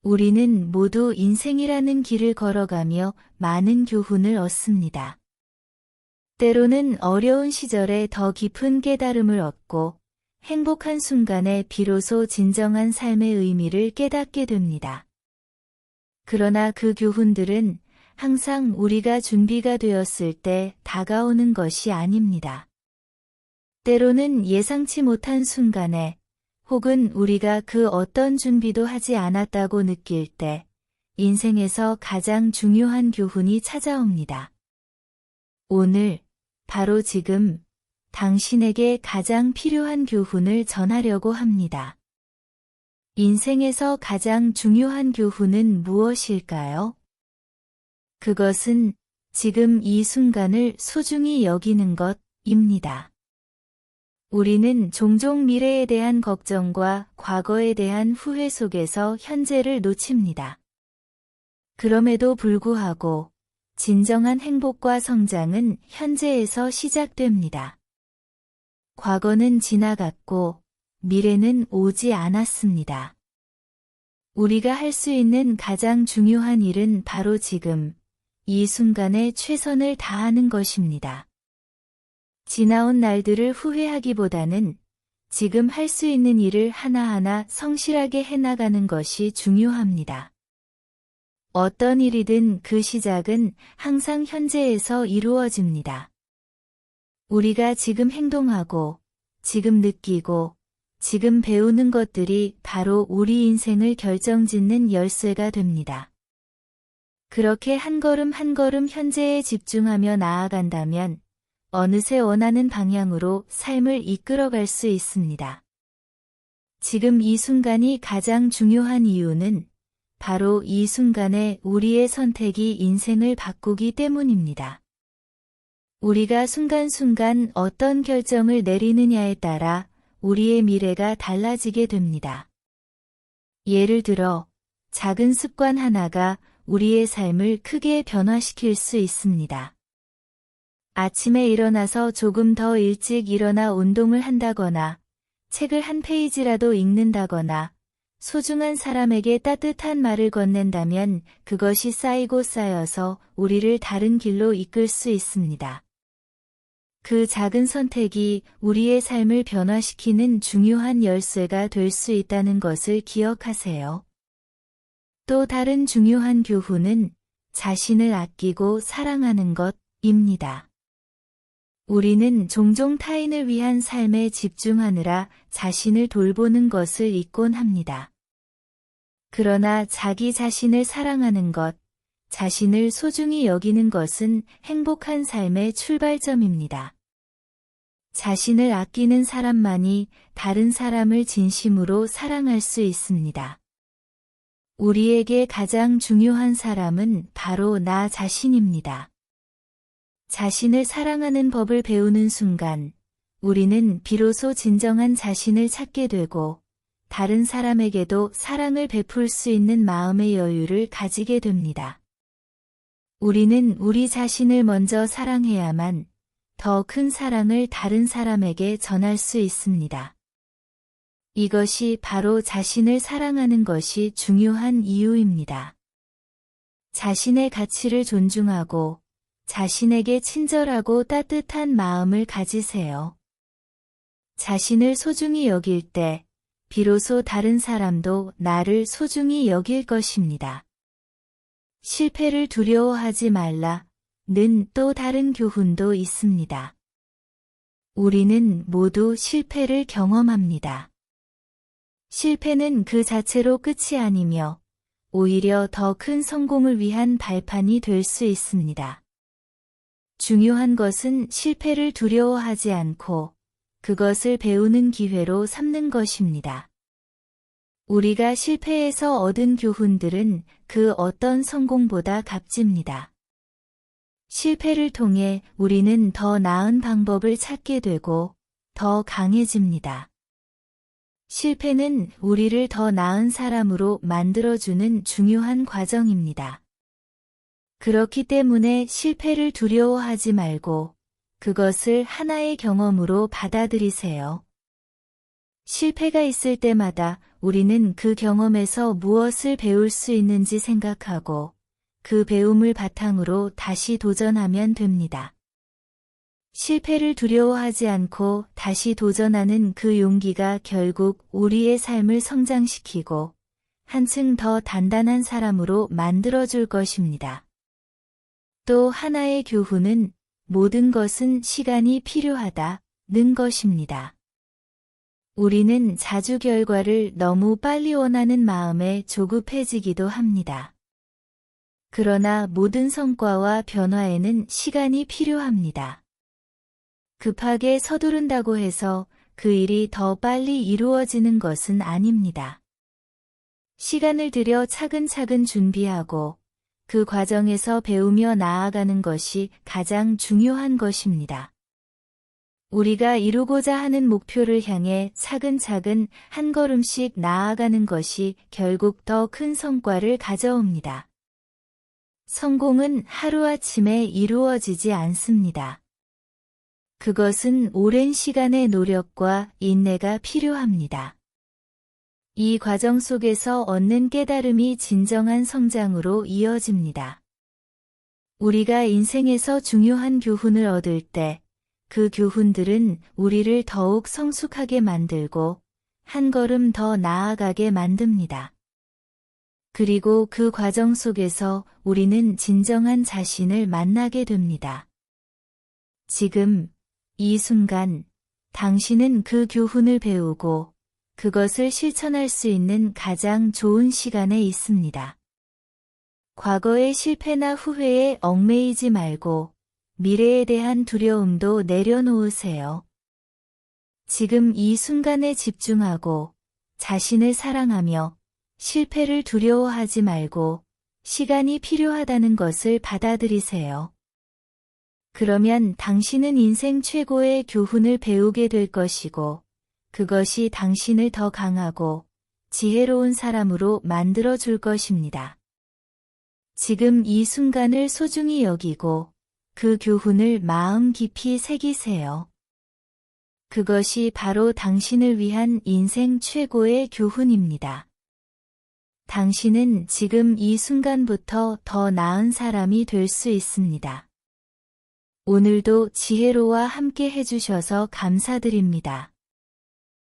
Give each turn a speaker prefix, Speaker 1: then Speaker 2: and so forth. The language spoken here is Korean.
Speaker 1: 우리는 모두 인생이라는 길을 걸어가며 많은 교훈을 얻습니다. 때로는 어려운 시절에 더 깊은 깨달음을 얻고 행복한 순간에 비로소 진정한 삶의 의미를 깨닫게 됩니다. 그러나 그 교훈들은 항상 우리가 준비가 되었을 때 다가오는 것이 아닙니다. 때로는 예상치 못한 순간에 혹은 우리가 그 어떤 준비도 하지 않았다고 느낄 때 인생에서 가장 중요한 교훈이 찾아옵니다. 오늘, 바로 지금, 당신에게 가장 필요한 교훈을 전하려고 합니다. 인생에서 가장 중요한 교훈은 무엇일까요? 그것은 지금 이 순간을 소중히 여기는 것입니다. 우리는 종종 미래에 대한 걱정과 과거에 대한 후회 속에서 현재를 놓칩니다. 그럼에도 불구하고 진정한 행복과 성장은 현재에서 시작됩니다. 과거는 지나갔고 미래는 오지 않았습니다. 우리가 할 수 있는 가장 중요한 일은 바로 지금, 이 순간에 최선을 다하는 것입니다. 지나온 날들을 후회하기보다는 지금 할 수 있는 일을 하나하나 성실하게 해나가는 것이 중요합니다. 어떤 일이든 그 시작은 항상 현재에서 이루어집니다. 우리가 지금 행동하고, 지금 느끼고, 지금 배우는 것들이 바로 우리 인생을 결정짓는 열쇠가 됩니다. 그렇게 한 걸음 한 걸음 현재에 집중하며 나아간다면 어느새 원하는 방향으로 삶을 이끌어갈 수 있습니다. 지금 이 순간이 가장 중요한 이유는 바로 이 순간에 우리의 선택이 인생을 바꾸기 때문입니다. 우리가 순간순간 어떤 결정을 내리느냐에 따라 우리의 미래가 달라지게 됩니다. 예를 들어, 작은 습관 하나가 우리의 삶을 크게 변화시킬 수 있습니다. 아침에 일어나서 조금 더 일찍 일어나 운동을 한다거나, 책을 한 페이지라도 읽는다거나, 소중한 사람에게 따뜻한 말을 건넨다면 그것이 쌓이고 쌓여서 우리를 다른 길로 이끌 수 있습니다. 그 작은 선택이 우리의 삶을 변화시키는 중요한 열쇠가 될 수 있다는 것을 기억하세요. 또 다른 중요한 교훈은 자신을 아끼고 사랑하는 것입니다. 우리는 종종 타인을 위한 삶에 집중하느라 자신을 돌보는 것을 잊곤 합니다. 그러나 자기 자신을 사랑하는 것, 자신을 소중히 여기는 것은 행복한 삶의 출발점입니다. 자신을 아끼는 사람만이 다른 사람을 진심으로 사랑할 수 있습니다. 우리에게 가장 중요한 사람은 바로 나 자신입니다. 자신을 사랑하는 법을 배우는 순간, 우리는 비로소 진정한 자신을 찾게 되고, 다른 사람에게도 사랑을 베풀 수 있는 마음의 여유를 가지게 됩니다. 우리는 우리 자신을 먼저 사랑해야만 더 큰 사랑을 다른 사람에게 전할 수 있습니다. 이것이 바로 자신을 사랑하는 것이 중요한 이유입니다. 자신의 가치를 존중하고 자신에게 친절하고 따뜻한 마음을 가지세요. 자신을 소중히 여길 때 비로소 다른 사람도 나를 소중히 여길 것입니다. 실패를 두려워하지 말라. 는 또 다른 교훈도 있습니다. 우리는 모두 실패를 경험합니다. 실패는 그 자체로 끝이 아니며 오히려 더 큰 성공을 위한 발판이 될 수 있습니다. 중요한 것은 실패를 두려워하지 않고 그것을 배우는 기회로 삼는 것입니다. 우리가 실패에서 얻은 교훈들은 그 어떤 성공보다 값집니다. 실패를 통해 우리는 더 나은 방법을 찾게 되고 더 강해집니다. 실패는 우리를 더 나은 사람으로 만들어주는 중요한 과정입니다. 그렇기 때문에 실패를 두려워하지 말고 그것을 하나의 경험으로 받아들이세요. 실패가 있을 때마다 우리는 그 경험에서 무엇을 배울 수 있는지 생각하고 그 배움을 바탕으로 다시 도전하면 됩니다. 실패를 두려워하지 않고 다시 도전하는 그 용기가 결국 우리의 삶을 성장시키고 한층 더 단단한 사람으로 만들어줄 것입니다. 또 하나의 교훈은 모든 것은 시간이 필요하다는 것입니다. 우리는 자주 결과를 너무 빨리 원하는 마음에 조급해지기도 합니다. 그러나 모든 성과와 변화에는 시간이 필요합니다. 급하게 서두른다고 해서 그 일이 더 빨리 이루어지는 것은 아닙니다. 시간을 들여 차근차근 준비하고 그 과정에서 배우며 나아가는 것이 가장 중요한 것입니다. 우리가 이루고자 하는 목표를 향해 차근차근 한 걸음씩 나아가는 것이 결국 더 큰 성과를 가져옵니다. 성공은 하루아침에 이루어지지 않습니다. 그것은 오랜 시간의 노력과 인내가 필요합니다. 이 과정 속에서 얻는 깨달음이 진정한 성장으로 이어집니다. 우리가 인생에서 중요한 교훈을 얻을 때 그 교훈들은 우리를 더욱 성숙하게 만들고 한 걸음 더 나아가게 만듭니다. 그리고 그 과정 속에서 우리는 진정한 자신을 만나게 됩니다. 지금, 이 순간, 당신은 그 교훈을 배우고 그것을 실천할 수 있는 가장 좋은 시간에 있습니다. 과거의 실패나 후회에 얽매이지 말고 미래에 대한 두려움도 내려놓으세요. 지금 이 순간에 집중하고 자신을 사랑하며 실패를 두려워하지 말고 시간이 필요하다는 것을 받아들이세요. 그러면 당신은 인생 최고의 교훈을 배우게 될 것이고 그것이 당신을 더 강하고 지혜로운 사람으로 만들어 줄 것입니다. 지금 이 순간을 소중히 여기고 그 교훈을 마음 깊이 새기세요. 그것이 바로 당신을 위한 인생 최고의 교훈입니다. 당신은 지금 이 순간부터 더 나은 사람이 될 수 있습니다. 오늘도 지혜로와 함께 해주셔서 감사드립니다.